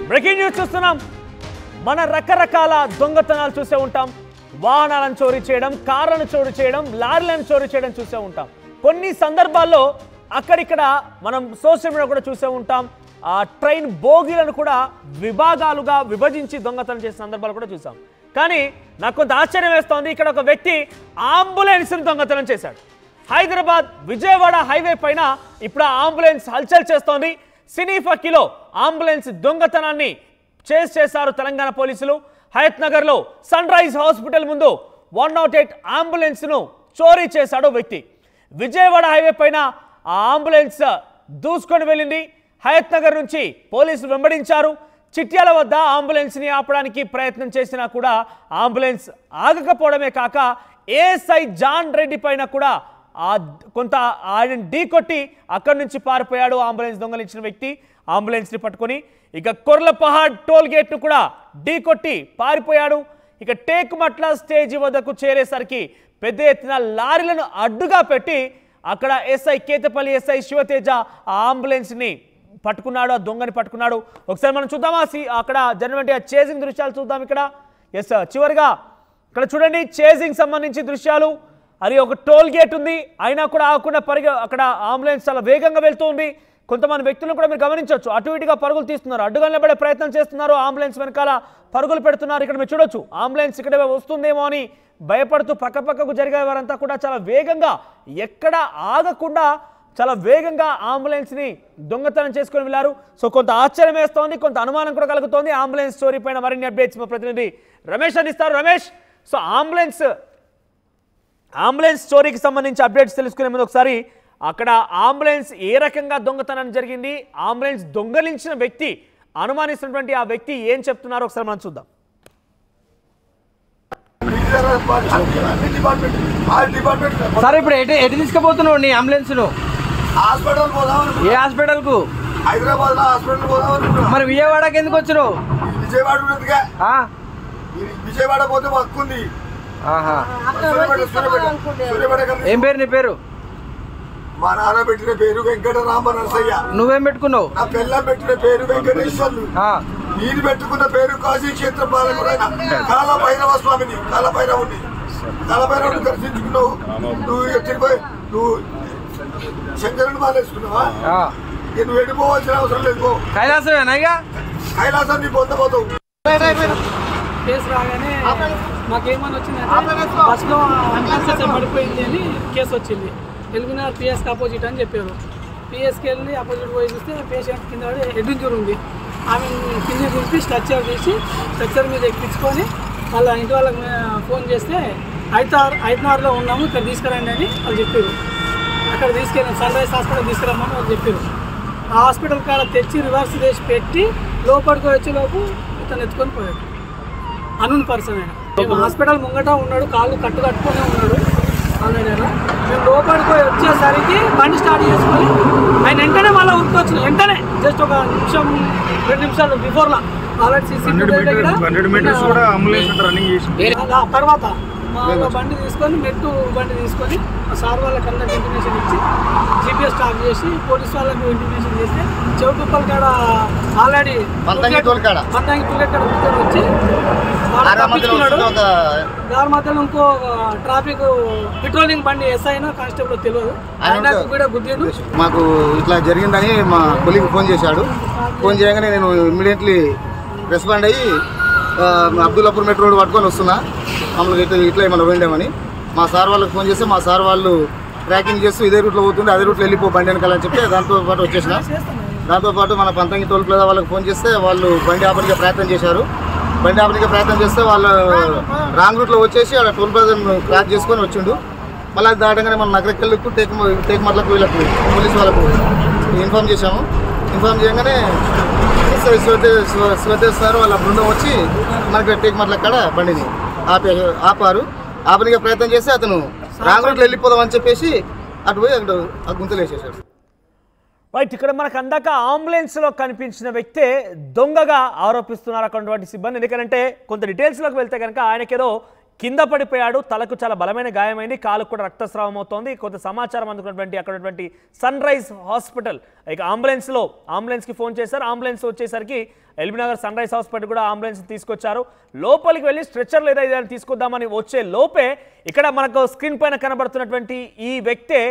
Breaking news చూస్తున్నాం. మన రకరకాల దొంగతనాలు చూసే ఉంటాం. వాహనాలను చోరీ చేయడం, కార్లను చోరీ చేయడం, లారీలను చోరీ చేయడం చూసే ఉంటాం. కొన్ని సందర్భాల్లో అక్కడిక్కడ మనం సోషల్ మీడియా కూడా చూసే ఉంటాం. ఆ ట్రైన్ బోగీలను కూడా విభాగాలుగా విభజించి దొంగతనం చేసిన సందర్భాలు కూడా చూసాం. కానీ నాకు కొంత ఆశ్చర్యం వేస్తోంది. ఇక్కడ ఒక వ్యక్తి అంబులెన్స్ను దొంగతనం చేశాడు. హైదరాబాద్ విజయవాడ హైవే పైన ఇప్పుడు అంబులెన్స్ హల్చల్ చేస్తోంది. సినీఫకిలో అంబులెన్స్ దొంగతనాన్ని చేశారు తెలంగాణ పోలీసులు. హయత్ నగర్లో సన్ రైజ్ హాస్పిటల్ ముందు 108 అంబులెన్స్ను చోరీ చేశాడు వ్యక్తి. విజయవాడ హైవే పైన ఆ అంబులెన్స్ దూసుకొని వెళ్ళింది. హయత్ నగర్ నుంచి పోలీసులు వెంబడించారు. చిట్యాల వద్ద అంబులెన్స్ని ఆపడానికి ప్రయత్నం చేసినా కూడా అంబులెన్స్ ఆగకపోవడమే కాక ఏఎస్ఐ జాన్ రెడ్డి పైన కూడా కొంత ఆయన ఢీ కొట్టి అక్కడి నుంచి పారిపోయాడు అంబులెన్స్ దొంగలించిన వ్యక్తి. అంబులెన్స్ని పట్టుకొని ఇక కొర్లపహాడ్ టోల్ గేట్ను కూడా ఢీ కొట్టి పారిపోయాడు. ఇక టేకుమట్ల స్టేజ్ వద్దకు చేరేసరికి పెద్ద ఎత్తున లారీలను అడ్డుగా పెట్టి అక్కడ ఎస్ఐ కేతపల్లి ఎస్ఐ శివతేజ ఆ అంబులెన్స్ని పట్టుకున్నాడు, ఆ దొంగని పట్టుకున్నాడు. ఒకసారి మనం చూద్దామా అక్కడ జరిగినటువంటి ఆ చేజింగ్ దృశ్యాలు చూద్దాం. ఇక్కడ ఎస్ చివరిగా ఇక్కడ చూడండి చేజింగ్ సంబంధించి దృశ్యాలు. అది ఒక టోల్ గేట్ ఉంది, అయినా కూడా ఆగకుండా అక్కడ అంబులెన్స్ చాలా వేగంగా వెళ్తూ ఉంది. కొంతమంది వ్యక్తులను కూడా మీరు గమనించవచ్చు, అటు ఇటుగా పరుగులు తీస్తున్నారు, అడ్డుగా నిలబడే ప్రయత్నం చేస్తున్నారు, అంబులెన్స్ వెనకాల పరుగులు పెడుతున్నారు. ఇక్కడ మీరు చూడొచ్చు అంబులెన్స్ ఇక్కడ వస్తుందేమో అని భయపడుతూ పక్కపక్కకు జరిగే వారంతా కూడా చాలా వేగంగా ఎక్కడ ఆగకుండా చాలా వేగంగా అంబులెన్స్ని దొంగతనం చేసుకొని వెళ్ళారు. సో కొంత ఆశ్చర్యం వేస్తోంది, కొంత అనుమానం కూడా కలుగుతోంది. అంబులెన్స్ స్టోరీ పైన మరిన్ని అప్డేట్స్ మా ప్రతినిధి రమేష్ అందిస్తారు. రమేష్, సో అంబులెన్స్ స్టోరీకి సంబంధించి అప్డేట్స్ తెలుసుకునే ముందు ఒకసారి అక్కడ అంబులెన్స్ ఏ రకంగా దొంగతనం జరిగింది, అంబులెన్స్ దొంగలించిన వ్యక్తి అనుమానిస్తున్నటువంటి ఆ వ్యక్తి ఏం చెప్తున్నారో ఒకసారి మనం చూద్దాం. సార్ ఇప్పుడు ఎటు తీసుకుపోతున్నావు నీ అంబులెన్స్ ను? హాస్పిటల్ పోదాం. ఏ హాస్పిటల్ కు? హైదరాబాద్ లో హాస్పిటల్ పోదాం. మరి విజయవాడకి ఎందుకు వచ్చినావు? విజయవాడ విజయవాడ పోతే వస్తుంది. ఏం పేరు నీ పేరు? మా నాన్న పెట్టిన పేరు వెంకటరామ నరసయ్య. నువ్వేం పెట్టుకున్నావు? నా పిల్ల పెట్టిన పేరు వెంకటేశ్వర్లు. నేను పెట్టుకున్న పేరు కాశీ క్షేత్ర పాలకుడైన కాలభైరవ స్వామిని. కాలభైరవుని దర్శించుకున్నావు. నువ్వు శంకరుని మాలేసుకున్నావా? నువ్వు వెళ్ళిపోవాల్సిన అవసరం లేదు. కైలాసం నీ పొందబోతావు. కేసు రాగానే మాకేమని వచ్చిందంటే బస్లో అన్కాన్షియస్ పడిపోయింది అని కేసు వచ్చింది. ఎల్బినార్ పిఎస్కి ఆపోజిట్ అని చెప్పారు. పిఎస్కి వెళ్ళి ఆపోజిట్ పోయి చూస్తే పేషెంట్ కింద హెడ్ ఇంజూరీ ఉంది. ఆమె కింద దింపి స్ట్రక్చర్ మీద ఎక్కించుకొని వాళ్ళ ఇంటి వాళ్ళకి ఫోన్ చేస్తే ఐదున్నరలో ఉన్నాము, ఇక్కడ తీసుకురండి అని వాళ్ళు చెప్పారు. అక్కడ తీసుకెళ్ళాం, సన్ రైజ్ హాస్పిటల్ తీసుకురమ్మని వాళ్ళు చెప్పారు. ఆ హాస్పిటల్ కాడ తెచ్చి రివర్స్ చేసి పెట్టి లోపలికి వచ్చేలోపు ఇతను ఎత్తుకొని పోయాడు. అన్నోన్ పర్సన్ ఆయన. హాస్పిటల్ ముంగట ఉన్నాడు, కాళ్ళు కట్టుకొని ఉన్నాడు. మేము లోపలికి వచ్చేసరికి బండి స్టార్ట్ చేసుకొని ఆయన వెంటనే మళ్ళీ ఉరికొచ్చిన వెంటనే జస్ట్ ఒక నిమిషం 2 నిమిషాలు బిఫోర్లా ఆల్రెడీ తర్వాత మా బండి తీసుకొని బండి తీసుకొని సార్ వాళ్ళకి అందరికి ఇంటిమేషన్ ఇచ్చి జీపీఎస్ స్టార్ట్ చేసి పోలీస్ వాళ్ళకి ఇంటిమేషన్ చేస్తే చెవుటుప్పల కాడ ఆల్రెడీ పంతంగి తుల్లెక్కడ వచ్చి దాని మధ్యలో ఇంకో ట్రాఫిక్ పెట్రోలింగ్ బండి ఎస్ఐనో కానిస్టేబుల్ తెలియదు, ఆయనకు కూడా గుద్దిండు. మాకు ఇట్లా జరిగిందని మా కొలీగ్ ఫోన్ చేశాడు. ఫోన్ చేయగానే నేను ఇమ్మీడియట్లీ రెస్పాండ్ అయ్యి అబ్దుల్లాపూర్ మెట్రో రోడ్ పట్టుకొని వస్తున్నా. మమ్మల్ని ఇట్లా ఏమన్నా పోయిండామని మా సార్ వాళ్ళకి ఫోన్ చేస్తే మా సార్ వాళ్ళు ట్రాకింగ్ చేస్తూ ఇదే రూట్లో పోతుంది, అదే రూట్లో వెళ్ళిపో బండి వెనకాలని చెప్పి దాంతోపాటు వచ్చేసిన. దాంతోపాటు మన పంతంగి టోల్ ప్లాజా వాళ్ళకి ఫోన్ చేస్తే వాళ్ళు బండి ఆపడానికి ప్రయత్నం చేశారు. బండి ఆపడానికి ప్రయత్నం చేస్తే వాళ్ళు రాంగ్ రూట్లో వచ్చేసి అక్కడ టోల్ ప్లాజాను క్రాస్ చేసుకొని వచ్చిండు. మళ్ళీ అది దాటగానే మన నగరకెళ్ళకు టేకుమట్లకు వీళ్ళకు పోలీసు వాళ్ళకు ఇన్ఫామ్ చేశాము. ఇన్ఫామ్ చేయగానే శివతేజ్ సార్ వాళ్ళ బృందం వచ్చి మనకి టేకుమట్ల కాడ బండిని ఆపారు. ఆపడానికి ప్రయత్నం చేస్తే అతను రాంగ్ రూట్లో వెళ్ళిపోదామని చెప్పేసి అటు పోయి అక్కడ ఆ గుంతలు వేసేసాడు. రైట్, ఇక్కడ మనకు అందాక అంబులెన్స్లో కనిపించిన వ్యక్తే దొంగగా ఆరోపిస్తున్నారు అక్కడ సిబ్బంది. ఎందుకంటే కొంత డీటెయిల్స్లోకి వెళ్తే కనుక ఆయనకేదో కింద పడిపోయాడు, తలకు చాలా బలమైన గాయమైంది, కాలుకు కూడా రక్తస్రావం అవుతోంది. కొంత సమాచారం అందుకున్నటువంటి అక్కడటువంటి సన్ రైజ్ హాస్పిటల్ ఇక అంబులెన్స్కి ఫోన్ చేశారు. అంబులెన్స్ వచ్చేసరికి ఎల్బీనగర్ సన్ రైజ్ హాస్పిటల్ కూడా అంబులెన్స్ తీసుకొచ్చారు. లోపలికి వెళ్ళి స్ట్రెచ్చర్ లేదా ఏదైనా తీసుకొద్దామని వచ్చే లోపే ఇక్కడ మనకు స్క్రీన్ పైన కనబడుతున్నటువంటి ఈ వ్యక్తే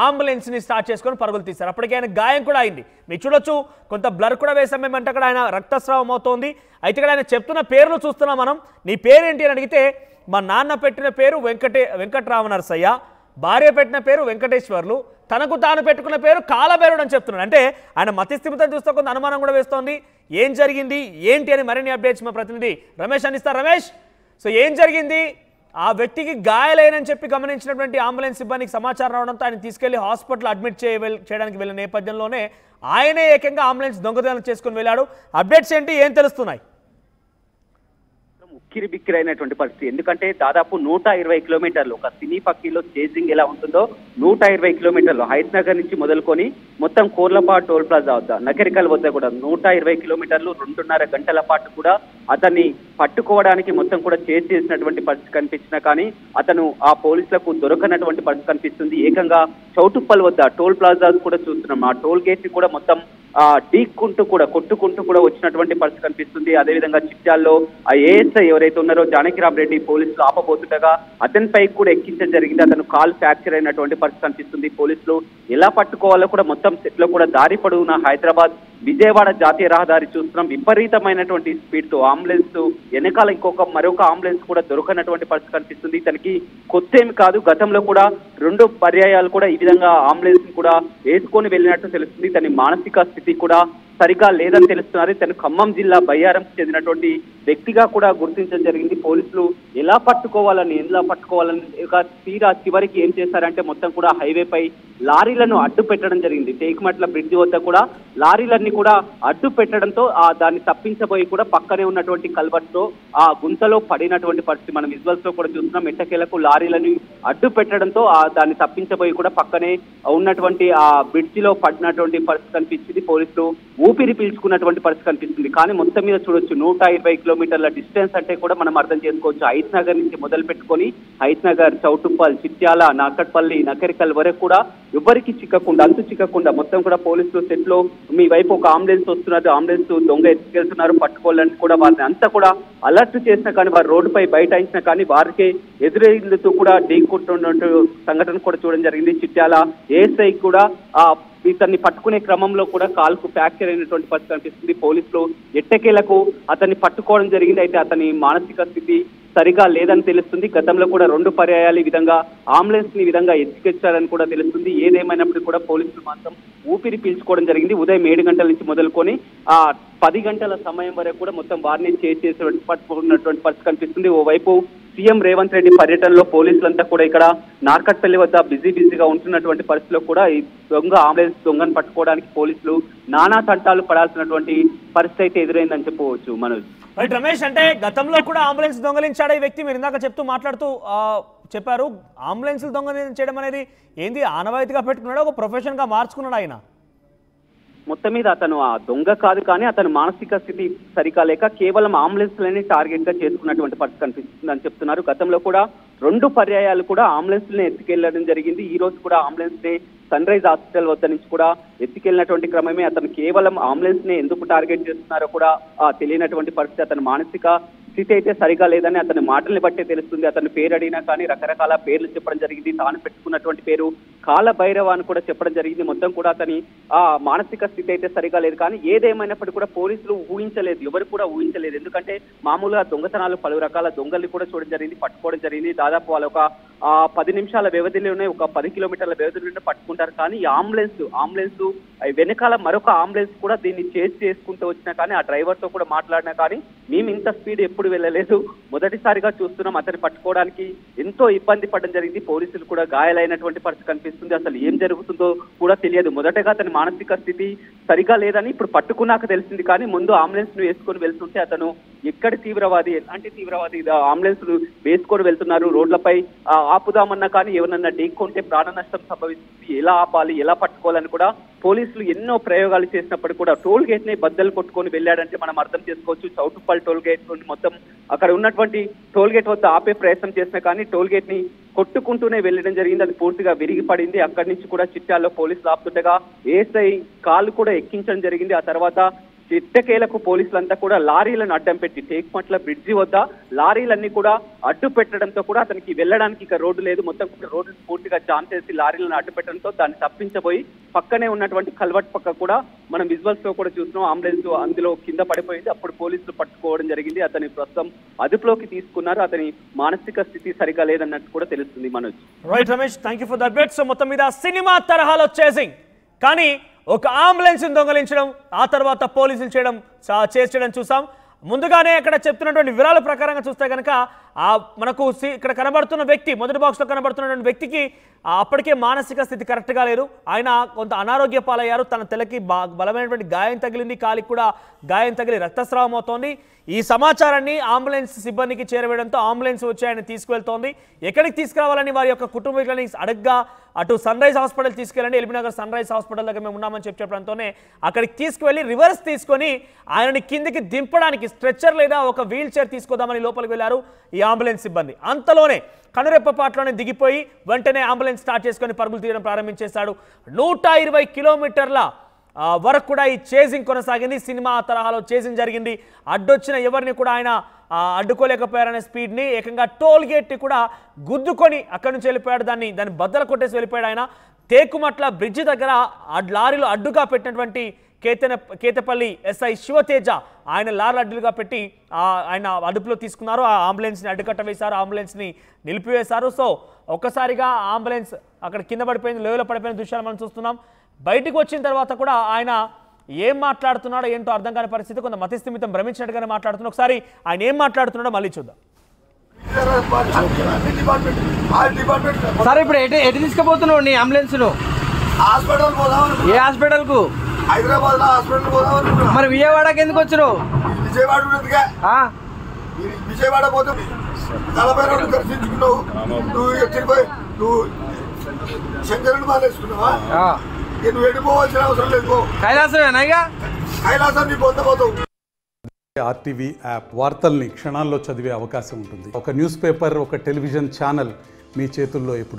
అంబులెన్స్ని స్టార్ట్ చేసుకొని పరుగులు తీశారు. అప్పటికే ఆయన గాయం కూడా అయింది. మీరు చూడొచ్చు, కొంత బ్లర్ కూడా వేసాం మేమంటే అక్కడ ఆయన రక్తస్రావం అవుతోంది. అయితే ఇక్కడ ఆయన చెప్తున్న పేర్లు చూస్తున్నాం మనం. నీ పేరేంటి అని అడిగితే మా నాన్న పెట్టిన పేరు వెంకటరామనరసయ్య, భార్య పెట్టిన పేరు వెంకటేశ్వర్లు, తనకు తాను పెట్టుకున్న పేరు కాలభైరుడు అని చెప్తున్నాడు. అంటే ఆయన మతిస్థిమితం చూస్తే కొంత అనుమానం కూడా వేస్తోంది. ఏం జరిగింది ఏంటి అని మరిన్ని అప్డేట్స్ మా ప్రతినిధి రమేష్ అందిస్తారు. రమేష్, సో ఏం జరిగింది? ఆ వ్యక్తికి గాయాలైనని చెప్పి గమనించినటువంటి అంబులెన్స్ సిబ్బందికి సమాచారం రావడంతో ఆయన తీసుకెళ్లి హాస్పిటల్ అడ్మిట్ చేయడానికి వెళ్ళిన నేపథ్యంలోనే ఆయనే ఏకంగా అంబులెన్స్ దొంగతనం చేసుకుని వెళ్ళాడు. అప్డేట్స్ ఏంటి, ఏం తెలుస్తున్నాయి? ఉక్కిరి బిక్కిరైనటువంటి పరిస్థితి. ఎందుకంటే దాదాపు 120 కిలోమీటర్లు, ఒక సినీ పక్కీలో చేజింగ్ ఎలా ఉంటుందో 120 కిలోమీటర్లు హైత్ నగర్ నుంచి మొదలుకొని మొత్తం కోర్లపాడు టోల్ ప్లాజా వద్ద, నకరికల్ వద్ద కూడా 120 కిలోమీటర్లు 2.5 గంటల పాటు కూడా అతన్ని పట్టుకోవడానికి మొత్తం కూడా చేసినటువంటి పరిస్థితి కనిపించినా కానీ అతను ఆ పోలీసులకు దొరకనటువంటి పరిస్థితి కనిపిస్తుంది. ఏకంగా చౌటుప్పల్ వద్ద టోల్ ప్లాజా కూడా చూస్తున్నాం. ఆ టోల్ గేట్ ని కూడా మొత్తం కొట్టుకుంటూ కూడా వచ్చినటువంటి పరిస్థితి కనిపిస్తుంది. అదేవిధంగా చిట్యాల్లో ఆ ఏఎస్ఐ ఎవరైతే ఉన్నారో జానకిరామ్ రెడ్డి పోలీసులు ఆపబోతుండగా అతనిపై కూడా ఎక్కించడం జరిగింది. అతను కాల్ ఫ్రాక్చర్ అయినటువంటి పరిస్థితి కనిపిస్తుంది. పోలీసులు ఎలా పట్టుకోవాలో కూడా మొత్తం సెట్ లో కూడా దారి పొడవునా హైదరాబాద్ విజయవాడ జాతీయ రహదారి చూస్తున్నాం. విపరీతమైనటువంటి స్పీడ్ తో అంబులెన్స్ వెనకాల మరొక అంబులెన్స్ కూడా దొరకనటువంటి పరిస్థితి కనిపిస్తుంది. తనకి కొత్త ఏమి కాదు, గతంలో కూడా 2 పర్యాయాలు కూడా ఈ విధంగా అంబులెన్స్ కూడా వేసుకొని వెళ్ళినట్టు తెలుస్తుంది. తన మానసిక స్థితి కూడా సరిగా లేదని తెలుస్తున్నారు. తను ఖమ్మం జిల్లా బయ్యారంకు చెందినటువంటి వ్యక్తిగా కూడా గుర్తించడం జరిగింది. పోలీసులు ఎలా పట్టుకోవాలని తీరా చివరికి ఏం చేశారంటే మొత్తం కూడా హైవేపై లారీలను అడ్డు పెట్టడం జరిగింది. టేకుమట్ల బ్రిడ్జ్ వద్ద కూడా లారీలన్నీ కూడా అడ్డు పెట్టడంతో దాన్ని తప్పించబోయి కూడా పక్కనే ఉన్నటువంటి కల్వర్ట్ లో ఆ గుంతలో పడినటువంటి పరిస్థితి మనం విజువల్స్ లో కూడా చూస్తున్నాం. ఎట్టకేలకు లారీలను అడ్డు పెట్టడంతో దాన్ని తప్పించబోయి కూడా పక్కనే ఉన్నటువంటి ఆ బ్రిడ్జ్ లో పడినటువంటి పరిస్థితి కనిపించింది. పోలీసులు ఊపిరి పీల్చుకున్నటువంటి పరిస్థితి కనిపిస్తుంది. కానీ మొత్తం మీద చూడొచ్చు 120 కిలోమీటర్ల డిస్టెన్స్ అంటే కూడా మనం అర్థం చేసుకోవచ్చు. హైత్ నగర్ నుంచి మొదలు పెట్టుకొని హైత్ నగర్, చౌటుప్పల్, చిట్యాల, నాకట్పల్లి, నకరికల్ వరకు కూడా ఎవరికి అంతు చిక్కకుండా మొత్తం కూడా పోలీసులు సెట్ లో మీ వైపు ఒక అంబులెన్స్ వస్తున్నది, అంబులెన్స్ దొంగ ఎత్తుకెళ్తున్నారు, పట్టుకోవాలని కూడా వారిని అంతా కూడా అలర్ట్ చేసినా కానీ వారు రోడ్డుపై బైఠాయించినా కానీ వారికి ఎదురెళ్తూ కూడా ఢీకొట్టున్నట్టు సంఘటన కూడా చూడడం జరిగింది. చిట్యాల ఏఎస్ఐ కూడా ఇతన్ని పట్టుకునే క్రమంలో కూడా కాలుకు ఫ్రాక్చర్ అయినటువంటి పరిస్థితి కనిపిస్తుంది. పోలీసులు ఎట్టకేలకు అతన్ని పట్టుకోవడం జరిగింది. అయితే అతని మానసిక స్థితి సరిగా లేదని తెలుస్తుంది. గతంలో కూడా 2 పర్యాయాలు ఈ విధంగా అంబులెన్స్ ని విధంగా ఎత్తుకెచ్చారని కూడా తెలుస్తుంది. ఏదేమైనప్పటికీ కూడా పోలీసులు మాత్రం ఊపిరి పీల్చుకోవడం జరిగింది. ఉదయం 7 గంటల నుంచి మొదలుకొని 10 గంటల సమయం వరకు కూడా మొత్తం వారిని చేసేటువంటి పట్టుకున్నటువంటి పరిస్థితి కనిపిస్తుంది. ఓవైపు సీఎం రేవంత్ రెడ్డి పర్యటనలో పోలీసులంతా కూడా ఇక్కడ నార్కట్పల్లి వద్ద బిజీగా ఉంటున్నటువంటి పరిస్థితిలో కూడా ఈ అంబులెన్స్ దొంగను పట్టుకోవడానికి పోలీసులు నానా తంటాలు పడాల్సినటువంటి పరిస్థితి అయితే ఎదురైందని చెప్పవచ్చు. మనోజ్, రైట్ రమేష్, అంటే గతంలో కూడా అంబులెన్స్ దొంగలించాడు ఈ వ్యక్తి. మీరు ఇందాక మాట్లాడుతూ చెప్పారు, అంబులెన్స్ దొంగలించడం చేయడం అనేది ఏంది ఆనవాయితీగా పెట్టుకున్నాడు, ఒక ప్రొఫెషన్ గా మార్చుకున్నాడు ఆయన? మొత్తం మీద అతను ఆ దొంగ కాదు, కానీ అతను మానసిక స్థితి సరిగా లేక కేవలం అంబులెన్స్ లని టార్గెట్ గా చేసుకున్నటువంటి పరిస్థితి కనిపిస్తుందని చెప్తున్నారు. గతంలో కూడా 2 పర్యాయాలు కూడా అంబులెన్స్ ని ఎత్తుకెళ్లడం జరిగింది. ఈ రోజు కూడా అంబులెన్స్ ని సన్ రైజ్ హాస్పిటల్ వద్ద నుంచి కూడా ఎత్తుకెళ్లినటువంటి క్రమమే అతను కేవలం అంబులెన్స్ ని ఎందుకు టార్గెట్ చేస్తున్నారో కూడా తెలియనటువంటి పరిస్థితి. అతని మానసిక స్థితి అయితే సరిగా లేదని అతని మాటల్ని బట్టే తెలుస్తుంది. అతని పేరు అడిగినా కానీ రకరకాల పేర్లు చెప్పడం జరిగింది. తాను పెట్టుకున్నటువంటి పేరు కాలభైరవ అని కూడా చెప్పడం జరిగింది. మొత్తం కూడా అతని మానసిక స్థితి అయితే సరిగా లేదు. కానీ ఏదేమైనప్పటికీ కూడా పోలీసులు ఊహించలేదు, ఎవరు కూడా ఊహించలేదు. ఎందుకంటే మామూలుగా దొంగతనాలు పలు రకాల దొంగల్ని కూడా చూడడం జరిగింది, పట్టుకోవడం జరిగింది. దాదాపు వాళ్ళు ఒక 10 నిమిషాల వ్యవధిలోనే ఒక 10 కిలోమీటర్ల వ్యవధిలోనే పట్టుకుంటారు. కానీ ఈ అంబులెన్స్ వెనకాల మరొక అంబులెన్స్ కూడా దీన్ని చేసుకుంటూ వచ్చినా కానీ ఆ డ్రైవర్ తో కూడా మాట్లాడినా కానీ మేము ఇంత స్పీడ్ ఎప్పుడు వెళ్ళలేదు, మొదటిసారిగా చూస్తున్నాం. అతన్ని పట్టుకోవడానికి ఎంతో ఇబ్బంది పడడం జరిగింది. పోలీసులు కూడా గాయాలైనటువంటి పరిస్థితి కనిపిస్తుంది. అసలు ఏం జరుగుతుందో కూడా తెలియదు. మొదటగా అతని మానసిక స్థితి సరిగా లేదని ఇప్పుడు పట్టుకున్నాక తెలిసింది. కానీ ముందు అంబులెన్స్ ను వేసుకొని వెళ్తుంటే అతను ఎక్కడి తీవ్రవాది ఎలాంటి తీవ్రవాది అంబులెన్స్ వేసుకొని వెళ్తున్నారు, రోడ్లపై ఆపుదామన్నా కానీ ఎవరన్నా ఢీకొంటే ప్రాణ నష్టం సంభవిస్తుంది, ఎలా ఆపాలి ఎలా పట్టుకోవాలని కూడా పోలీసులు ఎన్నో ప్రయోగాలు చేసినప్పుడు కూడా టోల్ గేట్ ని బద్దలు కొట్టుకొని వెళ్ళాడంటే మనం అర్థం చేసుకోవచ్చు. చౌటుప్పల్ టోల్ గేట్ నుండి మొత్తం అక్కడ ఉన్నటువంటి టోల్ గేట్ వద్ద ఆపే ప్రయత్నం చేసినా కానీ టోల్ గేట్ ని కొట్టుకుంటూనే వెళ్ళడం జరిగింది. అది పూర్తిగా విరిగి పడింది. అక్కడి నుంచి కూడా చిట్యాల్లో పోలీసులు ఆపుతుండగా ఏఎస్ఐ కాలు కూడా ఎక్కించడం జరిగింది. ఆ తర్వాత చిట్టకేలకు పోలీసులంతా కూడా లారీలను అడ్డం పెట్టి టేక్మట్ల బ్రిడ్జి వద్ద లారీలన్నీ కూడా అడ్డు పెట్టడంతో కూడా అతనికి వెళ్ళడానికి ఇక రోడ్డు లేదు. మొత్తం రోడ్డు పూర్తిగా జామ్ చేసి లారీలను అడ్డు పెట్టడంతో దాన్ని తప్పించబోయి పక్కనే ఉన్నటువంటి కల్వర్ట్ పక్క కూడా మనం విజువల్స్ లో కూడా చూస్తున్నాం. అంబులెన్స్ అందులో కింద పడిపోయింది. అప్పుడు పోలీసులు పట్టుకోవడం జరిగింది. అతని ప్రస్తుతం అదుపులోకి తీసుకున్నారు. అతని మానసిక స్థితి సరిగా లేదన్నట్టు కూడా తెలుస్తుంది. Manoj. Right Ramesh, thank you for that update. So మొత్తం మీద సినిమా తరహాలో చేసింగ్, కానీ ఒక అంబులెన్స్ దొంగలించడం, ఆ తర్వాత పోలీసులు చేర్చడం చూసాం. ముందుగానే అక్కడ చెప్తున్నటువంటి వివరాల ప్రకారంగా చూస్తే కనుక మనకు ఇక్కడ కనబడుతున్న వ్యక్తి, మొదటి బాక్స్లో కనబడుతున్నటువంటి వ్యక్తికి అప్పటికే మానసిక స్థితి కరెక్ట్గా లేదు. ఆయన కొంత అనారోగ్య పాలయ్యారు. తన తలకి బలమైనటువంటి గాయం తగిలింది, కాలికి కూడా గాయం తగిలి రక్తస్రావం అవుతోంది. ఈ సమాచారాన్ని అంబులెన్స్ సిబ్బందికి చేరవేయడంతో అంబులెన్స్ వచ్చి ఆయన తీసుకువెళ్తోంది. ఎక్కడికి తీసుకురావాలని వారి యొక్క కుటుంబీకులని అడగ్గా అటు సన్ రైజ్ హాస్పిటల్ తీసుకెళ్ళండి, ఎల్బీనగర్ సన్ రైజ్ హాస్పిటల్ దగ్గర మేము ఉన్నామని చెప్పడంతోనే అక్కడికి తీసుకువెళ్ళి రివర్స్ తీసుకొని ఆయనని కిందికి దింపడానికి స్ట్రెచ్చర్ లేదా ఒక వీల్ చైర్ తీసుకొద్దామని లోపలికి వెళ్ళారు ఈ అంబులెన్స్ సిబ్బంది. అంతలోనే కనురెప్పపాట్లోనే దిగిపోయి వెంటనే అంబులెన్స్ స్టార్ట్ చేసుకొని పరుగులు తీయడం ప్రారంభించేశాడు. 120 కిలోమీటర్ల వరకు కూడా ఈ చేజింగ్ కొనసాగింది. సినిమా తరహాలో చేజింగ్ జరిగింది. అడ్డొచ్చిన ఎవరిని కూడా ఆయన అడ్డుకోలేకపోయారనే స్పీడ్ని ఏకంగా టోల్ గేట్ని కూడా గుద్దుకొని అక్కడి నుంచి వెళ్ళిపోయాడు. దాన్ని బద్దలు కొట్టేసి వెళ్ళిపోయాడు ఆయన. తేకుమట్ల బ్రిడ్జి దగ్గర లారీలో అడ్డుగా పెట్టినటువంటి కేతపల్లి ఎస్ఐ శివతేజ ఆయన లారీలు అడ్డులుగా పెట్టి ఆయన అదుపులో తీసుకున్నారు. ఆ అంబులెన్స్ని అడ్డుకట్ట వేశారు, అంబులెన్స్ని నిలిపివేశారు. సో ఒక్కసారిగా అంబులెన్స్ అక్కడ కింద పడిపోయింది, లోయలో పడిపోయిన దృశ్యాలు మనం చూస్తున్నాం. బయటికి వచ్చిన తర్వాత కూడా ఆయన ఏం మాట్లాడుతున్నాడో ఏంటో అర్థం కాని పరిస్థితి, కొంత మతిస్థిమితం భ్రమించినట్టుగానే మాట్లాడుతున్నాడు. ఒకసారి ఆయన ఏం మాట్లాడుతున్నాడో మళ్ళీ చూద్దాం. సార్ ఇప్పుడు ఎటు తీసుకుపోతున్నావు నీ అంబులెన్స్ ను? హాస్పిటల్ పోదాం. ఏ హాస్పిటల్ కు? హైదరాబాద్ లో హాస్పిటల్ పోదాం. మరి విజయవాడకి ఎందుకు వచ్చినావు? విజయవాడ విజయవాడ పోతే 40 రోజులు దర్శించుకున్నావు. నువ్వు శంకరుని మాలేసుకున్నావా? నువ్వు వెళ్ళిపోవాల్సిన అవసరం లేదు. కైలాసమేనా? కైలాసం నీ పొందబోతావు. ఆర్టీవీ యాప్ వార్తల్ని క్షణాల్లో చదివే అవకాశం ఉంటుంది. ఒక న్యూస్ పేపర్, ఒక టెలివిజన్ ఛానల్ మీ చేతుల్లో ఎప్పుడు